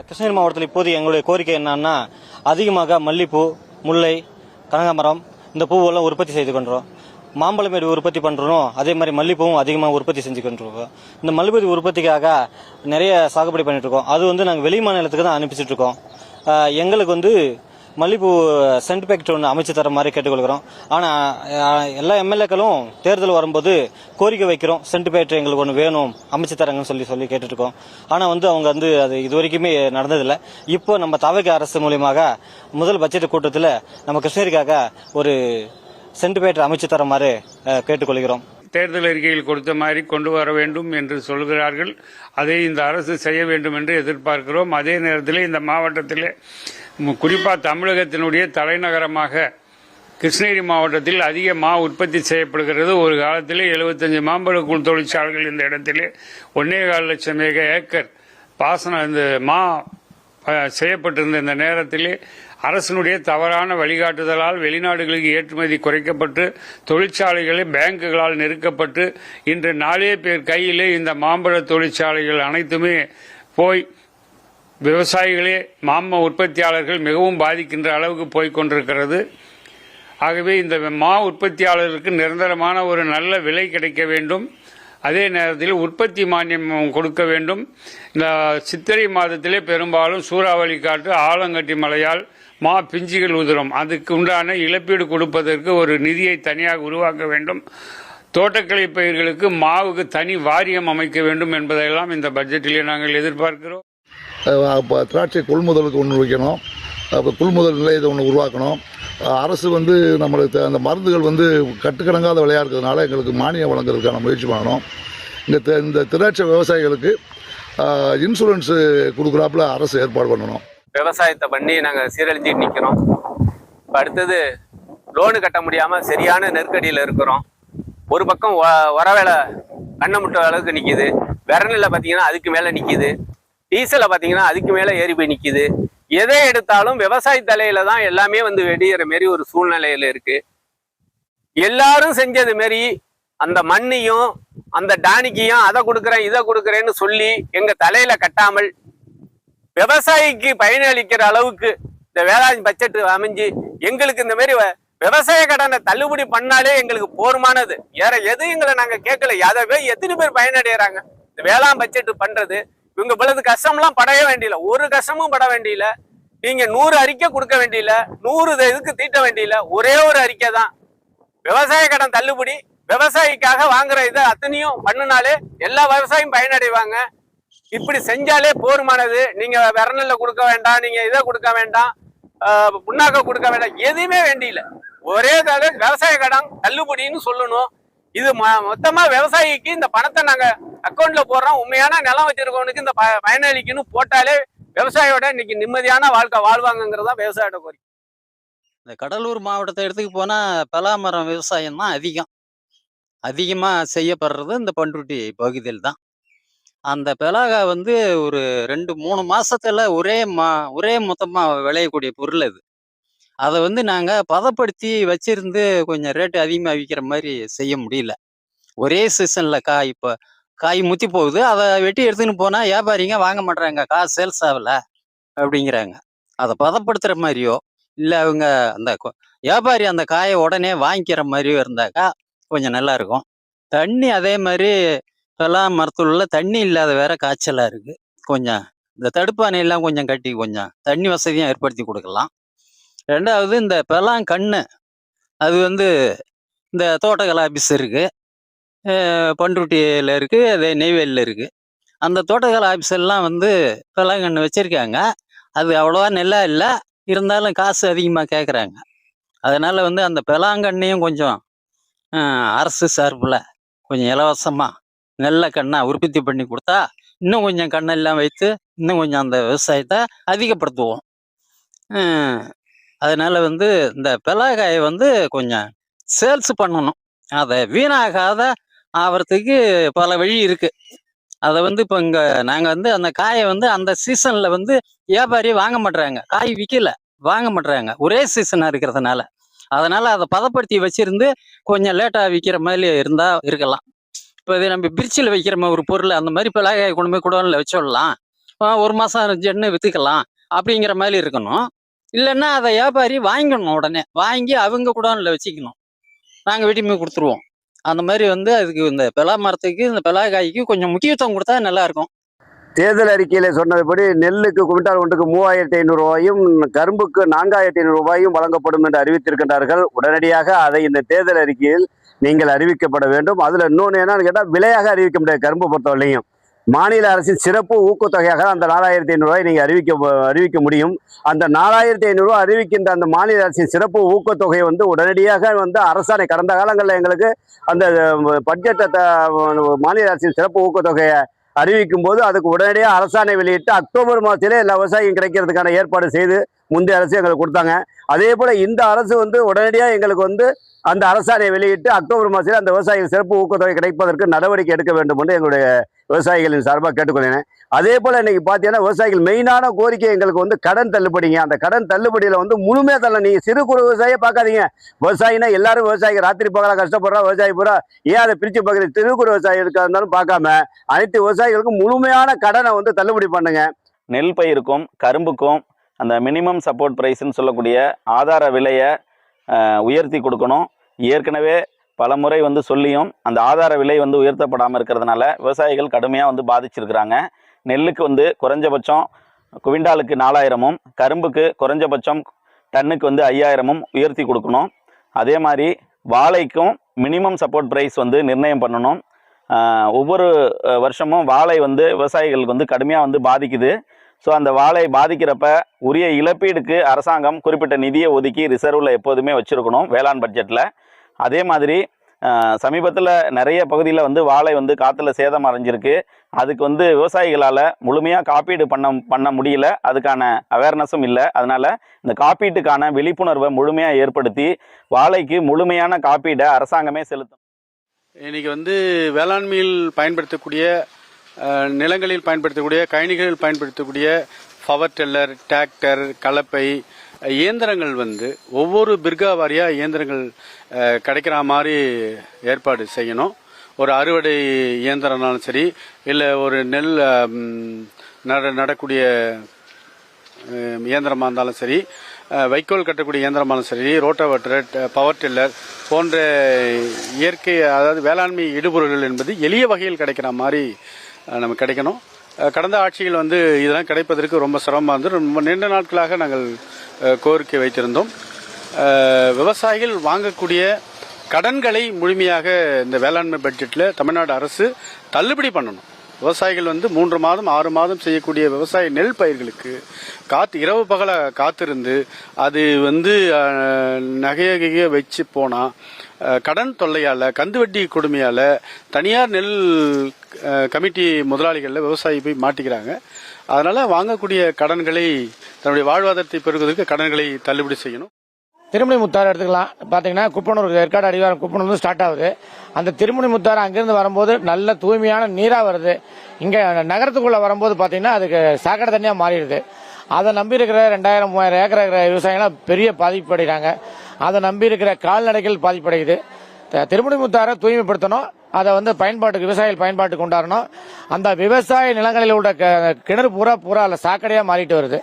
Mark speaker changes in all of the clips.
Speaker 1: கிருஷ்ணகிரி மாவட்டத்தில் இப்போது எங்களுடைய கோரிக்கை என்னன்னா, அதிகமாக மல்லிப்பூ, முல்லை, கனகாமரம் இந்த பூவெல்லாம் உற்பத்தி செய்து கொண்டோம். மாம்பழம் உற்பத்தி பண்றோம். அதே மாதிரி மல்லிப்பூவும் அதிகமாக உற்பத்தி செஞ்சு கொண்டிருக்கோம். இந்த மல்லிப்பூ உற்பத்திக்காக நிறைய சாகுபடி பண்ணிட்டு இருக்கோம். அது வந்து நாங்கள் வெளி மாநிலத்துக்கு தான் அனுப்பிச்சிட்டு இருக்கோம். எங்களுக்கு வந்து மல்லிப்பூ சென்ட் பேக்கெட் ஒன்று அமைச்சு தர மாதிரி கேட்டுக்கொள்கிறோம். ஆனால் எல்லா எம்எல்ஏக்களும் தேர்தல் வரும்போது கோரிக்கை வைக்கிறோம், சென்ட் பேக்கெட் எங்களுக்கு ஒன்று வேணும் அமைச்சு தரங்கன்னு சொல்லி கேட்டுட்டு இருக்கோம். ஆனால் வந்து அவங்க வந்து அது இது வரைக்குமே நடந்ததில்லை. இப்போ நம்ம தவிக அரசு மூலியமாக முதல் பட்ஜெட் கூட்டத்தில் நம்ம கிருஷ்ணகிரிக்காக ஒரு சென்ட் பேக்கெட் அமைச்சு தர மாதிரி கேட்டுக்கொள்கிறோம்.
Speaker 2: தேர்தல் அறிக்கையில் கொடுத்த மாதிரி கொண்டு வர வேண்டும் என்று சொல்கிறார்கள். அதை இந்த அரசு செய்ய வேண்டும் என்று எதிர்பார்க்கிறோம். அதே நேரத்தில் இந்த மாவட்டத்தில் குறிப்பாக தமிழகத்தினுடைய தலைநகரமாக கிருஷ்ணகிரி மாவட்டத்தில் அதிக மா உற்பத்தி செய்யப்படுகிறது. ஒரு காலத்தில் 75 மாம்பழ கூழ் தொழிற்சாலைகள் இந்த இடத்திலே 1.25 லட்சம் ஏக்கர் பாசனம் இந்த மா செய்யப்பட்டிருந்த இந்த நேரத்திலே அரசினுடைய தவறான வழிகாட்டுதலால் வெளிநாடுகளுக்கு ஏற்றுமதி குறைக்கப்பட்டு தொழிற்சாலைகளை பேங்குகளால் நெருக்கப்பட்டு இன்று 4 பேர் கையிலே இந்த மாம்பழ தொழிற்சாலைகள் அனைத்துமே போய் விவசாயிகளே மாம உற்பத்தியாளர்கள் மிகவும் பாதிக்கின்ற அளவுக்கு போய்கொண்டிருக்கிறது. ஆகவே இந்த மா உற்பத்தியாளர்களுக்கு நிரந்தரமான ஒரு நல்ல விலை கிடைக்க வேண்டும். அதே நேரத்தில் உற்பத்தி மானியம் கொடுக்க வேண்டும். இந்த சித்திரை மாதத்திலே பெரும்பாலும் சூறாவளி காற்று ஆலங்கட்டி மழையால் மா பிஞ்சுகள் உதிரும். அதுக்கு உண்டான இழப்பீடு கொடுப்பதற்கு ஒரு நிதியை தனியாக உருவாக்க வேண்டும். தோட்டக்கலை பயிர்களுக்கு மாவுக்கு தனி வாரியம் அமைக்க வேண்டும் என்பதையெல்லாம் இந்த பட்ஜெட்டிலே நாங்கள் எதிர்பார்க்கிறோம்.
Speaker 3: திராட்சை கொள்முதலுக்கு ஒன்று வைக்கணும், கொள்முதல் நிலையத்தை ஒன்று உருவாக்கணும். அரசு வந்து நம்மளுக்கு அந்த மருந்துகள் வந்து கட்டுக்கடங்காத விலையாக இருக்கிறதுனால எங்களுக்கு மானியம் வழங்குறதுக்கான முயற்சி பண்ணணும். இந்த திராட்சை விவசாயிகளுக்கு இன்சூரன்ஸு கொடுக்குறாப்புல அரசு ஏற்பாடு பண்ணணும்.
Speaker 4: விவசாயத்தை பண்ணி நாங்கள் சீரழிஞ்சிட்டு நிற்கிறோம். இப்போ அடுத்தது லோனு கட்ட முடியாமல் சரியான நெருக்கடியில் இருக்கிறோம். ஒரு பக்கம் வர வேலை கண்ணை முட்ட அளவுக்கு நிற்கிது. விரநில பார்த்தீங்கன்னா அதுக்கு மேலே நிற்கிது. டீசலை பார்த்தீங்கன்னா அதுக்கு மேலே ஏறி போய் நிற்கிது. எதை எடுத்தாலும் விவசாய தலையில தான் எல்லாமே வந்து வெடிகிற மாரி ஒரு சூழ்நிலையில இருக்கு. எல்லாரும் செஞ்சது மாரி அந்த மண்ணையும் அந்த டானிக்கையும் அதை கொடுக்குறேன் இதை கொடுக்குறேன்னு சொல்லி எங்க தலையில கட்டாமல் விவசாயிக்கு பயனளிக்கிற அளவுக்கு இந்த வேளாண் பட்ஜெட் அமைஞ்சு எங்களுக்கு இந்த மாதிரி விவசாய கடனை தள்ளுபடி பண்ணாலே எங்களுக்கு போருமானது. வேற எதுவும் எங்களை நாங்க கேட்கல. யாதவே எத்தனை பேர் பயனடைகிறாங்க இந்த வேளாண் பட்ஜெட் பண்றது. இவங்க இவ்வளவு கஷ்டம்லாம் படைய வேண்டியில, ஒரு கஷ்டமும் பட வேண்டியில. நீங்க 100 அறிக்கை கொடுக்க வேண்டியில, 100 இதுக்கு தீட்ட வேண்டியில, ஒரே ஒரு அறிக்கை தான் விவசாய கடன் தள்ளுபடி. விவசாயிக்காக வாங்குற இதை அத்தனையும் பண்ணினாலே எல்லா விவசாயியும் பயனடைவாங்க. இப்படி செஞ்சாலே போருமானது. நீங்க விரநெல்ல கொடுக்க வேண்டாம், நீங்க இதை கொடுக்க வேண்டாம், புண்ணாக்க கொடுக்க வேண்டாம், எதுவுமே வேண்டியில. ஒரே தடவை விவசாய கடன் தள்ளுபடின்னு சொல்லணும். இது மொத்தமா விவசாயிக்கு இந்த பணத்தை நாங்க அக்கௌண்ட்ல போடுறோம். உண்மையான நிலம் வச்சிருக்கவனுக்கு இந்த பயனளிக்கணும் போட்டாலே விவசாயியோட இன்னைக்கு நிம்மதியான வாழ்க்கை வாழ்வாங்கிறதா விவசாயியோட கோரிக்கை.
Speaker 5: இந்த கடலூர் மாவட்டத்தை எடுத்துக்கு போனா பலாமரம் விவசாயம் தான் அதிகமாக செய்யப்படுறது இந்த பண்ருட்டி பகுதியில் தான். அந்த பலாகா வந்து ஒரு 2-3 மாசத்துல ஒரே மொத்தமாக விளையக்கூடிய பொருள் அது. அதை வந்து நாங்கள் பதப்படுத்தி வச்சிருந்து கொஞ்சம் ரேட்டு அதிகமாக விற்கிற மாதிரி செய்ய முடியல. ஒரே சீசன்ல காய் முத்தி போகுது. அதை வெட்டி எடுத்துன்னு போனா வியாபாரிங்க வாங்க மாட்டாங்க, காசு சேல்ஸ் ஆகல அப்படிங்கிறாங்க. அதை பதப்படுத்துற மாதிரியோ இல்லை அவங்க அந்த வியாபாரி அந்த காயை உடனே வாங்கிக்கிற மாதிரியோ இருந்தாக்கா கொஞ்சம் நல்லா இருக்கும். தண்ணி அதே மாதிரி பலாம் மரத்துல தண்ணி இல்லாத வேற காய்ச்சலா இருக்கு. கொஞ்சம் இந்த தடுப்பானையெல்லாம் கொஞ்சம் கட்டி கொஞ்சம் தண்ணி வசதியும் ஏற்படுத்தி கொடுக்கலாம். ரெண்டாவது இந்த பலாம் கண்ணு அது வந்து இந்த தோட்டக்கலை ஆபீஸ் இருக்கு, பண்ருட்டியில் இருக்குது, அதே நெய்வேலியில் இருக்குது. அந்த தோட்டக்கலை ஆஃபீஸ் எல்லாம் வந்து பலாங்கன்று வச்சுருக்காங்க. அது அவ்வளோவா நல்லா இல்லை, இருந்தாலும் காசு அதிகமாக கேட்குறாங்க. அதனால் வந்து அந்த பலாங்கண்ணையும் கொஞ்சம் அரசு சார்பில் கொஞ்சம் இலவசமாக நல்ல கண்ணாக உற்பத்தி பண்ணி கொடுத்தா இன்னும் கொஞ்சம் கண்ணெல்லாம் வைத்து இன்னும் கொஞ்சம் அந்த விவசாயத்தை அதிகப்படுத்துவோம். அதனால் வந்து இந்த பலாக்காயை வந்து கொஞ்சம் சேல்ஸ் பண்ணணும். அதை வீணாகாத ஆகிறதுக்கு பல வழி இருக்கு. அதை வந்து இப்போ இங்கே நாங்கள் வந்து அந்த காயை வந்து அந்த சீசனில் வந்து வியாபாரி வாங்க மாட்டுறாங்க, காய் விற்கல, வாங்க மாட்டுறாங்க ஒரே சீசனாக இருக்கிறதுனால. அதனால் அதை பதப்படுத்தி வச்சிருந்து கொஞ்சம் லேட்டாக விற்கிற மாதிரி இருக்கலாம். இப்போ இது நம்ம பிரிட்ஜில் வைக்கிற ஒரு பொருள் அந்த மாதிரி பலாக்காயை கொண்டு போய் குடோனில் வச்சிடலாம். ஒரு மாதம் ஜென்னு விற்றுக்கலாம் அப்படிங்கிற மாதிரி இருக்கணும். இல்லைன்னா அதை வியாபாரி வாங்கிக்கணும், உடனே வாங்கி அவங்க குடோனில் வச்சுக்கணும். நாங்கள் வெட்டி கொடுத்துருவோம். அந்த மாதிரி அதுக்கு இந்த பலா மரத்துக்கு இந்த பலா காய்க்கு கொஞ்சம் முக்கியத்துவம் கொடுத்தா நல்லா இருக்கும்.
Speaker 6: தேர்தல் அறிக்கையில் சொன்னதுபடி நெல்லுக்கு குவிண்டால் ஒன்றுக்கு 3500 ரூபாயும், கரும்புக்கு 4500 ரூபாயும் வழங்கப்படும் என்று அறிவித்திருக்கின்றார்கள். உடனடியாக அதை இந்த தேர்தல் அறிக்கையில் நீங்கள் அறிவிக்கப்பட வேண்டும். அதில் இன்னொன்று என்னன்னு கேட்டால், விலையாக அறிவிக்க முடியாது. கரும்பு பொறுத்தவரையும் மாநில அரசின் சிறப்பு ஊக்கத்தொகையாக அந்த 4500 ரூபாய் நீங்கள் அறிவிக்க முடியும். அந்த 4500 ரூபாய் அறிவிக்கின்ற அந்த மாநில அரசின் சிறப்பு ஊக்கத்தொகை உடனடியாக அரசாணை, கடந்த காலங்களில் எங்களுக்கு அந்த பட்ஜெட்டை மாநில அரசின் சிறப்பு ஊக்கத்தொகையை அறிவிக்கும் போது அதுக்கு உடனடியாக அரசாணை வெளியிட்டு அக்டோபர் மாதத்திலே எல்லா விவசாயியும் கிடைக்கிறதுக்கான ஏற்பாடு செய்து முந்தைய அரசு எங்களுக்கு கொடுத்தாங்க. அதே போல் இந்த அரசு உடனடியாக எங்களுக்கு அந்த அரசாணையை வெளியிட்டு அக்டோபர் மாதத்தில் அந்த விவசாயிகள் சிறப்பு ஊக்கத்தொகை கிடைப்பதற்கு நடவடிக்கை எடுக்க வேண்டும் என்று எங்களுடைய விவசாயிகளின் சார்பாக கேட்டுக்கொள்கிறேன். அதே போல் இன்னைக்கு பார்த்தீங்கன்னா விவசாயிகள் மெயினான கோரிக்கை எங்களுக்கு கடன் தள்ளுபடிங்க. அந்த கடன் தள்ளுபடியில் முழுமையாக தள்ள, நீங்கள் சிறு குறு விவசாயியை பார்க்காதீங்க. விவசாயினா எல்லாரும் விவசாயிகள் ராத்திரி பகலாக கஷ்டப்படுறா விவசாயி பூரா, ஏன் அதை பிரித்து பார்க்குறது? சிறு குறு விவசாயி இருக்கா இருந்தாலும் பார்க்காம அனைத்து விவசாயிகளுக்கும் முழுமையான கடனை தள்ளுபடி பண்ணுங்க.
Speaker 7: நெல் பயிருக்கும் கரும்புக்கும் அந்த மினிமம் சப்போர்ட் ப்ரைஸ்ன்னு சொல்லக்கூடிய ஆதார விலையை உயர்த்தி கொடுக்கணும். ஏற்கனவே பல முறை சொல்லியும் அந்த ஆதார விலை உயர்த்தப்படாமல் இருக்கிறதுனால விவசாயிகள் கடுமையாக பாதிச்சிருக்கிறாங்க. நெல்லுக்கு குறைஞ்சபட்சம் குவிண்டாலுக்கு 4000ம், கரும்புக்கு குறைஞ்சபட்சம் டன்னுக்கு 5000ம் உயர்த்தி கொடுக்கணும். அதே மாதிரி வாழைக்கும் மினிமம் சப்போர்ட் ப்ரைஸ் நிர்ணயம் பண்ணணும். ஒவ்வொரு வருஷமும் வாழை விவசாயிகளுக்கு கடுமையாக பாதிக்குது. ஸோ அந்த வாழை பாதிக்கிறப்ப உரிய இழப்பீடுக்கு அரசாங்கம் குறிப்பிட்ட நிதியை ஒதுக்கி ரிசர்வில் எப்போதுமே வச்சுருக்கணும் வேளாண் பட்ஜெட்டில். அதே மாதிரி சமீபத்தில் நிறைய பகுதியில் வாழை காற்றுல சேதம் அடைஞ்சிருக்கு. அதுக்கு விவசாயிகளால் முழுமையாக காப்பீடு பண்ண முடியல, அதுக்கான அவேர்னஸும் இல்லை. அதனால் இந்த காப்பீட்டுக்கான விழிப்புணர்வை முழுமையாக ஏற்படுத்தி வாழைக்கு முழுமையான காப்பீடை அரசாங்கமே செலுத்தும்.
Speaker 8: இன்னைக்கு வேளாண்மையில் பயன்படுத்தக்கூடிய நிலங்களில் பயன்படுத்தக்கூடிய கயனிகளில் பயன்படுத்தக்கூடிய பவர் டில்லர், டிராக்டர், கலப்பை இயந்திரங்கள் ஒவ்வொரு பிர்கா வாரியாக இயந்திரங்கள் கிடைக்கிற மாதிரி ஏற்பாடு செய்யணும். ஒரு அறுவடை இயந்திரம்னாலும் சரி, இல்லை ஒரு நெல் நடக்கூடிய இயந்திரமாக இருந்தாலும் சரி, வைக்கோல் கட்டக்கூடிய இயந்திரமாலும் சரி, ரோட்டோவேட்டர், பவர் டில்லர் போன்ற இயற்கை, அதாவது வேளாண்மை இடுபொருள்கள் என்பது எளிய வகையில் கிடைக்கிற மாதிரி நமக்கு கிடைக்கணும். கடந்த ஆட்சியில் இதெல்லாம் கிடைப்பதற்கு ரொம்ப சிரமமாக ரொம்ப நீண்ட நாட்களாக நாங்கள் கோரிக்கை வைத்திருந்தோம். விவசாயிகள் வாங்கக்கூடிய கடன்களை முழுமையாக இந்த வேளாண்மை பட்ஜெட்டில் தமிழ்நாடு அரசு தள்ளுபடி பண்ணணும். விவசாயிகள் 3 மாதம் 6 மாதம் செய்யக்கூடிய விவசாய நெல் பயிர்களுக்கு இரவு பகல காத்திருந்து அது நகைய வச்சு போனால் கடன் தொல்லையால், கந்து வட்டி கொடுமையால் தனியார் நெல் கமிட்டி முதலாளிகளில் விவசாயி போய் மாட்டிக்கிறாங்க. அதனால் வாங்கக்கூடிய கடன்களை, தன்னுடைய வாழ்வாதாரத்தை பெறுவதற்கு கடன்களை தள்ளுபடி செய்யணும்.
Speaker 9: திருமணி முத்தாறு எடுத்துக்கலாம். பார்த்தீங்கன்னா குப்பனூர், ஏற்காடு அடிவாரம் குப்பனூர் ஸ்டார்ட் ஆகுது. அந்த திருமணி முத்தாறு அங்கிருந்து வரும்போது நல்ல தூய்மையான நீராக வருது. இங்கே நகரத்துக்குள்ளே வரும்போது பார்த்தீங்கன்னா அதுக்கு சாக்கடை தண்ணியாக மாறிடுது. அதை நம்பி இருக்கிற 2000-3000 ஏக்கர் இருக்கிற விவசாயிகளாம் பெரிய பாதிப்படைகிறாங்க. அதை நம்பி இருக்கிற கால்நடைகள் பாதிப்படையுது. திருமணி முத்தாரை தூய்மைப்படுத்தணும். அதை பயன்பாட்டுக்கு, விவசாயிகள் பயன்பாட்டுக்கு கொண்டாடணும். அந்த விவசாய நிலங்களில் உள்ள கிணறு பூரா அதில் சாக்கடையாக மாறிட்டு வருது.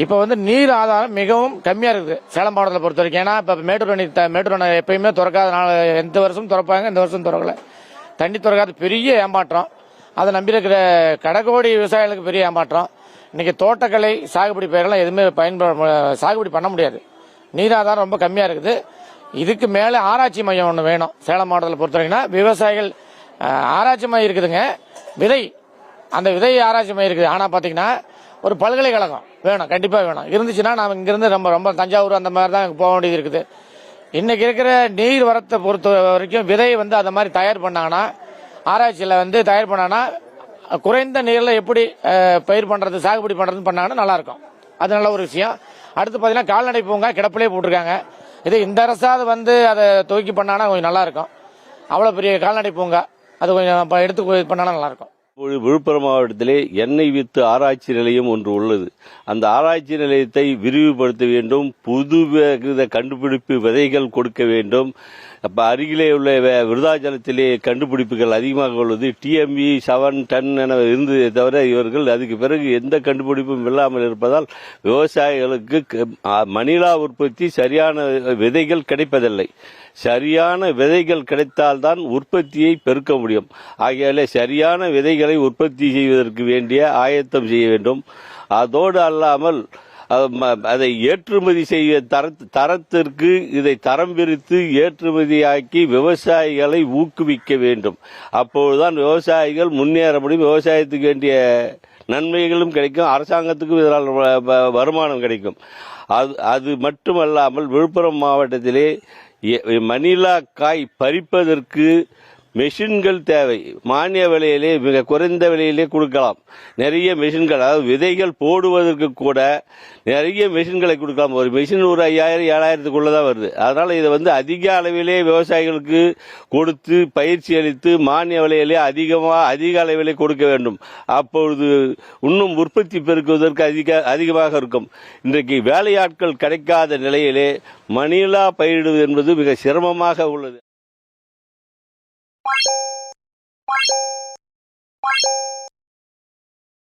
Speaker 9: இப்போ நீர் ஆதாரம் மிகவும் கம்மியாக இருக்குது சேலம் மாவட்டத்தில் பொறுத்த வரைக்கும். ஏன்னா இப்போ மேட்டூர் அணை எப்பயுமே திறக்காதனால எந்த வருஷமும் திறப்பாங்க, இந்த வருஷம் திறக்கல. தண்ணி திறக்காத பெரிய ஏமாற்றம். அதை நம்பி இருக்கிற கடகோடி விவசாயிகளுக்கு பெரிய ஏமாற்றம். இன்னைக்கு தோட்டக்கலை, சாகுபடி பயிரெல்லாம் எதுவுமே சாகுபடி பண்ண முடியாது. நீர் ஆதாரம் ரொம்ப கம்மியாக இருக்குது. இதுக்கு மேலே ஆராய்ச்சி மையம் ஒன்று வேணும் சேலம் மாவட்டத்தில் பொறுத்த வரைக்கும்னா. விவசாயிகள் ஆராய்ச்சி மையம் இருக்குதுங்க, விதை, அந்த விதை ஆராய்ச்சி மையம் இருக்குது. ஆனால் பார்த்தீங்கன்னா ஒரு பல்கலைக்கழகம் வேணும், கண்டிப்பாக வேணும். இருந்துச்சுன்னா நாம் இங்கிருந்து ரொம்ப தஞ்சாவூர் அந்த மாதிரி தான் போக வேண்டியது இருக்குது. இன்னைக்கு இருக்கிற நீர் வரத்தை பொறுத்த வரைக்கும் விதை அந்த மாதிரி தயார் பண்ணாங்கன்னா, ஆராய்ச்சியில் தயார் பண்ணாங்கன்னா குறைந்த நீரில் எப்படி பயிர் பண்ணுறது, சாகுபடி பண்ணுறதுன்னு பண்ணாங்கன்னா நல்லாயிருக்கும். அது நல்ல ஒரு விஷயம். அடுத்து பார்த்தீங்கன்னா கால்நடை பூங்கா கிடப்பிலே போட்டிருக்காங்க. இது இந்த அரசாவது அதை துவக்கி பண்ணாங்கன்னா கொஞ்சம் நல்லாயிருக்கும். அவ்வளோ பெரிய கால்நடை பூங்கா அது கொஞ்சம் எடுத்து பண்ணாலும் நல்லாயிருக்கும்.
Speaker 10: விழுப்புரம் மாவட்டத்திலே எண்ணெய் வித்து ஆராய்ச்சி நிலையம் ஒன்று உள்ளது. அந்த ஆராய்ச்சி நிலையத்தை விரிவுபடுத்த வேண்டும். புது கண்டுபிடிப்பு விதைகள் கொடுக்க வேண்டும். அப்போ அருகிலே உள்ள விருதாச்சலத்திலே கண்டுபிடிப்புகள் அதிகமாக உள்ளது. TMV 7 டன் என இருந்ததை தவிர இவர்கள் அதுக்கு பிறகு எந்த கண்டுபிடிப்பும் இல்லாமல் இருப்பதால் விவசாயிகளுக்கு மணிலா உற்பத்தி சரியான விதைகள் கிடைப்பதில்லை. சரியான விதைகள் கிடைத்தால்தான் உற்பத்தியை பெருக்க முடியும். ஆகையாலே சரியான விதைகளை உற்பத்தி செய்வதற்கு வேண்டிய ஆயத்தம் செய்ய வேண்டும். அதோடு அல்லாமல் அதை ஏற்றுமதி செய்ய தரத்திற்கு இதை தரம் பிரித்து ஏற்றுமதியாக்கி விவசாயிகளை ஊக்குவிக்க வேண்டும். அப்பொழுதுதான் விவசாயிகள் முன்னேற முடியும். விவசாயத்துக்கு வேண்டிய நன்மைகளும் கிடைக்கும், அரசாங்கத்துக்கும் இதனால் வருமானம் கிடைக்கும். அது மட்டுமல்லாமல் விழுப்புரம் மாவட்டத்திலே மணிலா காய் பறிப்பதற்கு மெஷின்கள் தேவை. மானிய விலையிலே மிக குறைந்த விலையிலே கொடுக்கலாம். நிறைய மெஷின்கள், அதாவது விதைகள் போடுவதற்கு கூட நிறைய மெஷின்களை கொடுக்கலாம். ஒரு மெஷின் ஒரு 5000-7000 தான் வருது. அதனால இதை அதிக அளவிலே விவசாயிகளுக்கு கொடுத்து பயிற்சி அளித்து மானிய விலையிலே அதிக அளவிலே கொடுக்க வேண்டும். அப்பொழுது இன்னும் உற்பத்தி பெருக்குவதற்கு அதிகமாக இருக்கும். இன்றைக்கு வேலையாட்கள் கிடைக்காத நிலையிலே மணிலா பயிரிடுவது என்பது மிக சிரமமாக உள்ளது.